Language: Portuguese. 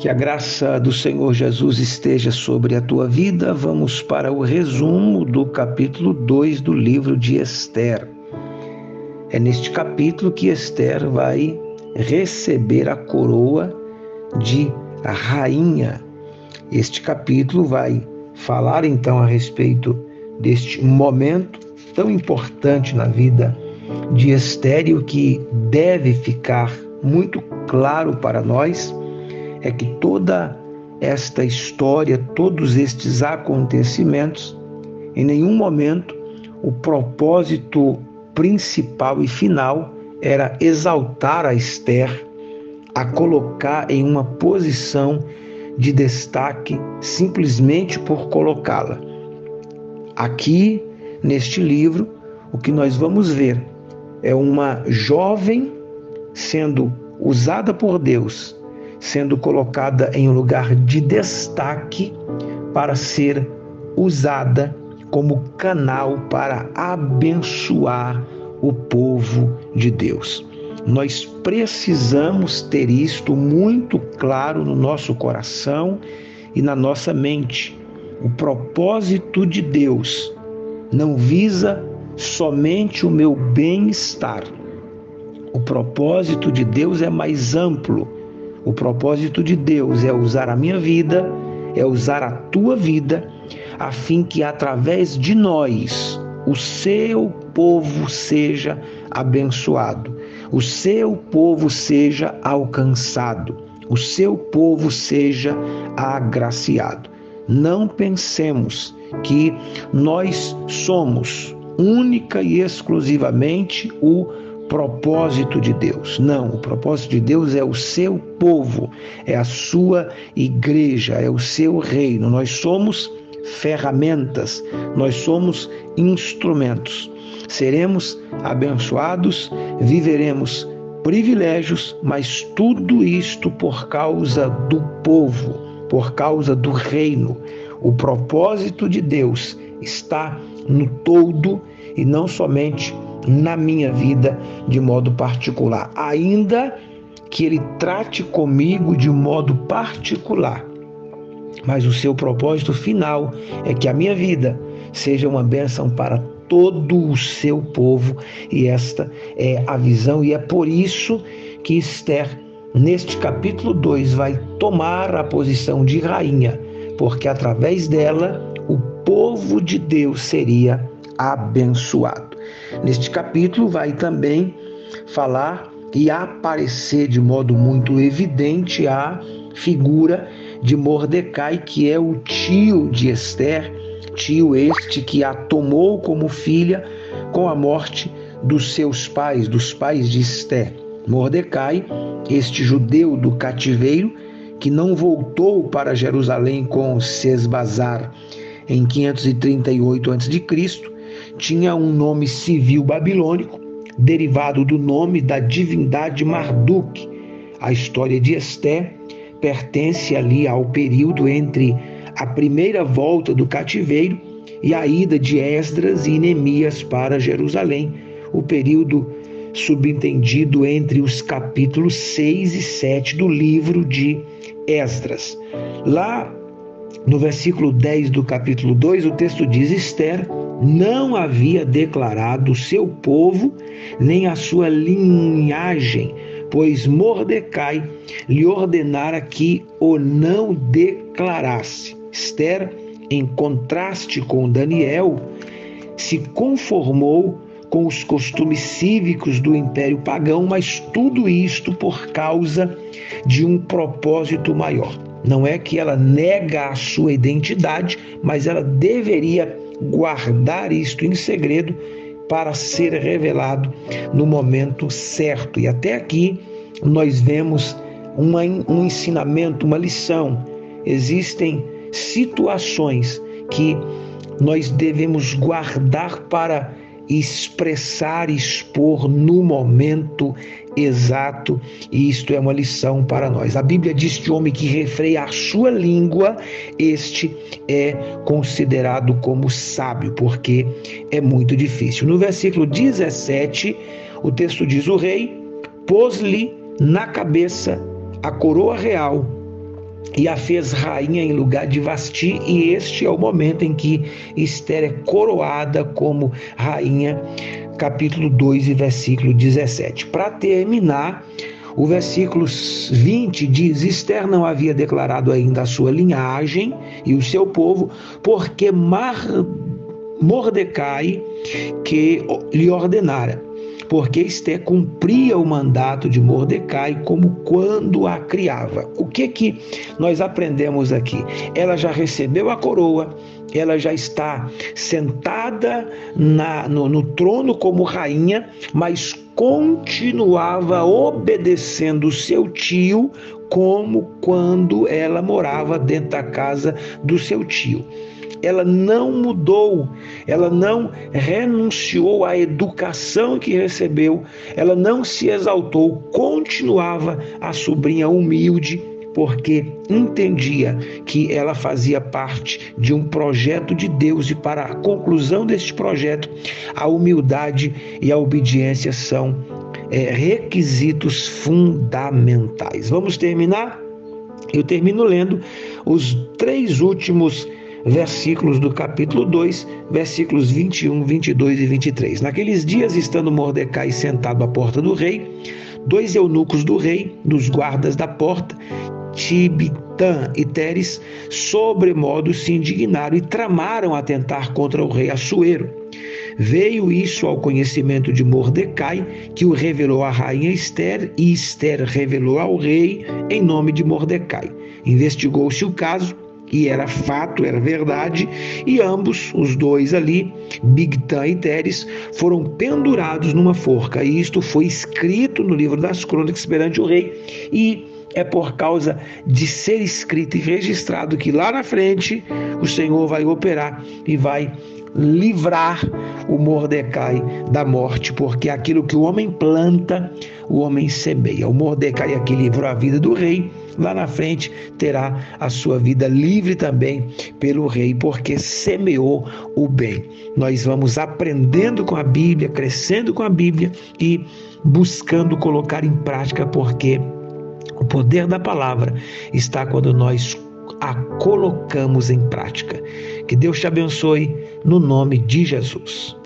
Que a graça do Senhor Jesus esteja sobre a tua vida. Vamos para o resumo do capítulo 2 do livro de Esther. É neste capítulo que Esther vai receber a coroa de rainha. Este capítulo vai falar então a respeito deste momento tão importante na vida de Esther, e o que deve ficar muito claro para nós é que toda esta história, todos estes acontecimentos, em nenhum momento o propósito principal e final era exaltar a Esther, a colocar em uma posição de destaque simplesmente por colocá-la. Aqui, neste livro, o que nós vamos ver é uma jovem sendo usada por Deus, sendo colocada em um lugar de destaque para ser usada como canal para abençoar o povo de Deus. Nós precisamos ter isto muito claro no nosso coração e na nossa mente. O propósito de Deus não visa somente o meu bem-estar. O propósito de Deus é mais amplo. O propósito de Deus é usar a minha vida, é usar a tua vida, a fim que através de nós o seu povo seja abençoado, o seu povo seja alcançado, o seu povo seja agraciado. Não pensemos que nós somos única e exclusivamente o propósito de Deus. Não, o propósito de Deus é o seu povo, é a sua igreja, é o seu reino. Nós somos ferramentas, nós somos instrumentos. Seremos abençoados, viveremos privilégios, mas tudo isto por causa do povo, por causa do reino. O propósito de Deus está no todo e não somente na minha vida de modo particular, ainda que Ele trate comigo de modo particular, mas o seu propósito final é que a minha vida seja uma bênção para todo o seu povo, e esta é a visão, e é por isso que Esther, neste capítulo 2, vai tomar a posição de rainha, porque através dela o povo de Deus seria abençoado. Neste capítulo vai também falar e aparecer de modo muito evidente a figura de Mordecai, que é o tio de Esther, tio este que a tomou como filha com a morte dos seus pais, dos pais de Esther. Mordecai, este judeu do cativeiro, que não voltou para Jerusalém com Sesbazar em 538 a.C., tinha um nome civil babilônico, derivado do nome da divindade Marduk. A história de Esther pertence ali ao período entre a primeira volta do cativeiro e a ida de Esdras e Neemias para Jerusalém, o período subentendido entre os capítulos 6 e 7 do livro de Esdras. Lá no versículo 10 do capítulo 2, o texto diz: Esther não havia declarado o seu povo nem a sua linhagem, pois Mordecai lhe ordenara que o não declarasse. Esther, em contraste com Daniel, se conformou com os costumes cívicos do Império Pagão, mas tudo isto por causa de um propósito maior. Não é que ela nega a sua identidade, mas ela deveria guardar isto em segredo para ser revelado no momento certo. E até aqui nós vemos um ensinamento, uma lição. Existem situações que nós devemos guardar para expressar, expor no momento exato, e isto é uma lição para nós. A Bíblia diz que o homem que refreia a sua língua, este é considerado como sábio, porque é muito difícil. No versículo 17, o texto diz: o rei pôs-lhe na cabeça a coroa real e a fez rainha em lugar de Vasti, e este é o momento em que Ester é coroada como rainha, capítulo 2 e versículo 17. Para terminar, o versículo 20 diz: Ester não havia declarado ainda a sua linhagem e o seu povo, porque Mordecai que lhe ordenara, porque Ester cumpria o mandato de Mordecai como quando a criava. O que nós aprendemos aqui? Ela já recebeu a coroa, ela já está sentada no trono como rainha, mas continuava obedecendo seu tio como quando ela morava dentro da casa do seu tio. Ela não mudou, ela não renunciou à educação que recebeu, ela não se exaltou, continuava a sobrinha humilde, porque entendia que ela fazia parte de um projeto de Deus, e para a conclusão deste projeto, a humildade e a obediência são requisitos fundamentais. Vamos terminar? Eu termino lendo os 3 últimos versículos do capítulo 2, versículos 21, 22 e 23. Naqueles dias, estando Mordecai sentado à porta do rei, 2 eunucos do rei, dos guardas da porta, Tibitã e Teres, sobremodo se indignaram e tramaram atentar contra o rei Assuero. Veio isso ao conhecimento de Mordecai, que o revelou à rainha Ester, e Ester revelou ao rei em nome de Mordecai. Investigou-se o caso, e era fato, era verdade, e ambos, os 2 ali, Bigtã e Teres, foram pendurados numa forca, e isto foi escrito no livro das crônicas perante o rei, e é por causa de ser escrito e registrado que lá na frente o Senhor vai operar e vai livrar o Mordecai da morte, porque aquilo que o homem planta, o homem semeia. O Mordecai aqui livrou a vida do rei, lá na frente terá a sua vida livre também pelo rei, porque semeou o bem. Nós vamos aprendendo com a Bíblia, crescendo com a Bíblia e buscando colocar em prática, porque o poder da palavra está quando nós a colocamos em prática. Que Deus te abençoe no nome de Jesus.